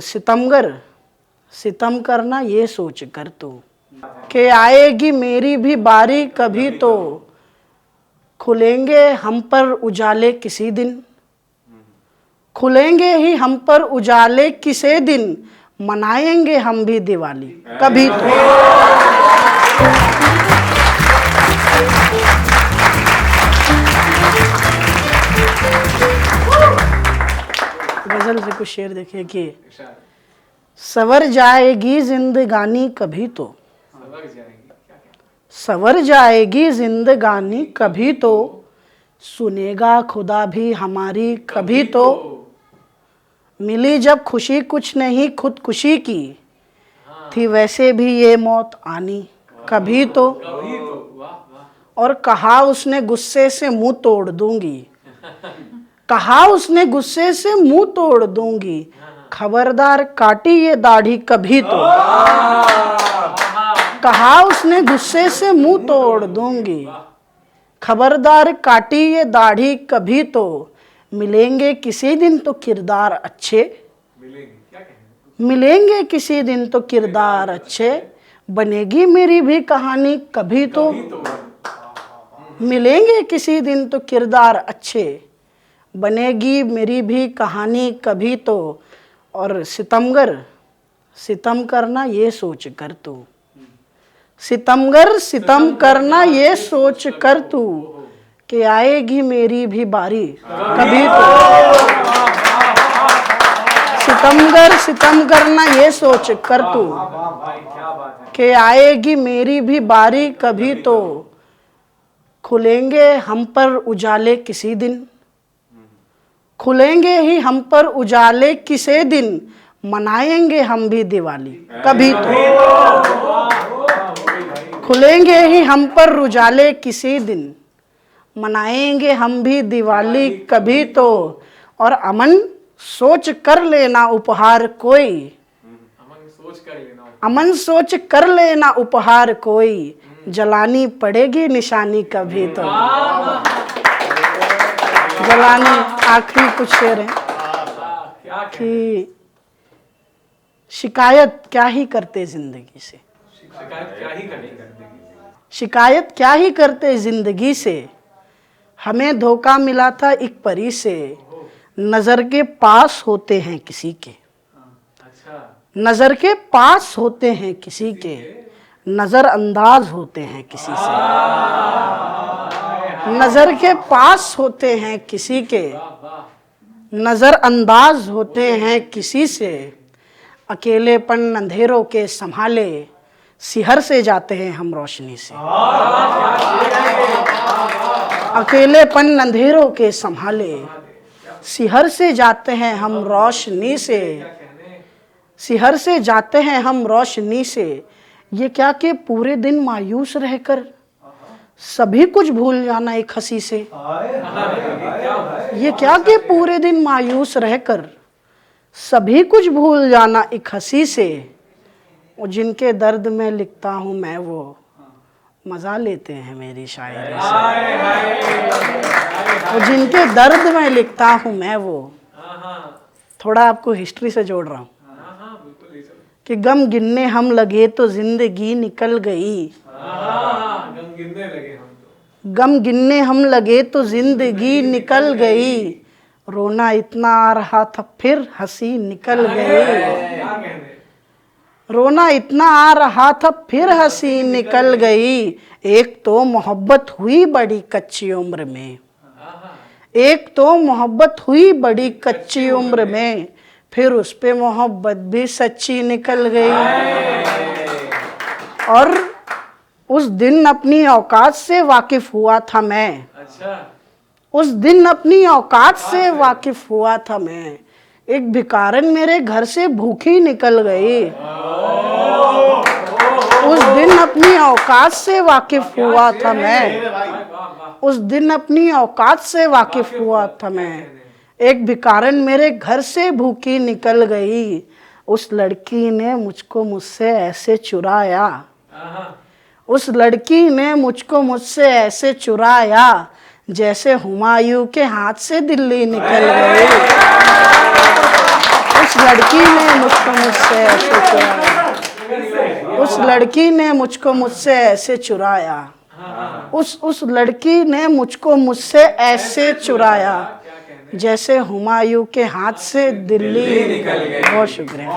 सितमगर सितम करना ये सोच कर तू कि आएगी मेरी भी बारी कभी तो खुलेंगे हम पर उजाले किसी दिन, खुलेंगे ही हम पर उजाले किसी दिन, मनाएंगे हम भी दिवाली कभी तो। गजल से कुछ शेर देखिए कि सवर जाएगी जिंदगानी कभी तो, सवर जाएगी जिंदगानी कभी तो, सुनेगा खुदा भी हमारी कभी तो, मिली जब खुशी कुछ नहीं खुदकुशी की, थी वैसे भी ये मौत आनी कभी तो, और कहा उसने गुस्से से मुंह तोड़ दूंगी, कहा उसने गुस्से से मुंह तोड़ दूंगी, खबरदार काटी ये दाढ़ी कभी तो, कहा उसने गुस्से से मुंह तोड़ दूंगी, खबरदार काटी ये दाढ़ी कभी तो, मिलेंगे किसी दिन तो किरदार अच्छे, मिलेंगे किसी दिन तो किरदार अच्छे, बनेगी मेरी भी कहानी कभी तो, मिलेंगे किसी दिन तो किरदार अच्छे, बनेगी मेरी भी कहानी कभी तो, और सितमगर सितम करना ये सोच कर तू, सितमगर सितम करना ये सोच कर तू कि आएगी मेरी भी बारी कभी तो, सितमगर सितम करना ये सोच कर तू कि आएगी मेरी भी बारी कभी तो, खुलेंगे हम पर उजाले किसी दिन, खुलेंगे ही हम पर उजाले किसी दिन, मनाएंगे हम भी दिवाली कभी तो, खुलेंगे ही हम पर उजाले किसी दिन, मनाएंगे हम भी दिवाली कभी तो, और अमन सोच कर लेना उपहार कोई, अमन सोच कर लेना उपहार कोई, जलानी पड़ेगी निशानी कभी तो, जलानी। आखिरी कुछ शेर है कि शिकायत क्या ही करते जिंदगी से, शिकायत क्या ही करते जिंदगी से, हमें धोखा मिला था एक परी से, नजर के पास होते हैं किसी के, नजर के पास होते हैं किसी के, नजर अंदाज होते हैं किसी से, नजर के पास होते हैं किसी के, नजर अंदाज होते हैं किसी से, अकेलेपन अंधेरों के संभाले, सिहर से जाते हैं हम रोशनी से, अकेलेपन अंधेरों के संभाले, सिहर से जाते हैं हम रोशनी से, सिहर से जाते हैं हम रोशनी से, ये क्या कि पूरे दिन मायूस रहकर सभी कुछ भूल जाना एक हंसी से, ये क्या कि पूरे दिन मायूस रहकर सभी कुछ भूल जाना एक हंसी से, और जिनके दर्द में लिखता हूँ मैं वो मज़ा लेते हैं मेरी शायरी से, और जिनके दर्द में लिखता हूँ मैं वो, थोड़ा आपको हिस्ट्री से जोड़ रहा हूँ कि गम गिनने हम लगे तो जिंदगी निकल गई, गम गिनने हम लगे तो जिंदगी निकल गई, रोना इतना आ रहा था फिर हंसी निकल गई, रोना इतना आ रहा था फिर हंसी निकल गई, एक तो मोहब्बत हुई बड़ी कच्ची उम्र में, एक तो मोहब्बत हुई बड़ी कच्ची उम्र में, फिर उस पे मोहब्बत भी सच्ची निकल गई, और उस दिन अपनी औकात से वाकिफ हुआ था मैं, उस दिन अपनी औकात से वाकिफ हुआ था मैं, एक भिखारन मेरे घर से भूखी निकल गई, उस दिन अपनी औकात से वाकिफ हुआ था मैं, उस दिन अपनी औकात से वाकिफ हुआ था मैं, एक भिखारन मेरे घर से भूखी निकल गई, उस लड़की ने मुझको मुझसे ऐसे चुराया, उस लड़की ने मुझको मुझसे ऐसे चुराया, जैसे हुमायूं के हाथ से दिल्ली निकल गई, उस उस लड़की ने मुझको मुझसे ऐसे चुराया, उस लड़की ने मुझको मुझसे ऐसे चुराया, उस लड़की ने मुझको मुझसे ऐसे चुराया जैसे हुमायूं के हाथ से दिल्ली निकल गई। बहुत शुक्रिया।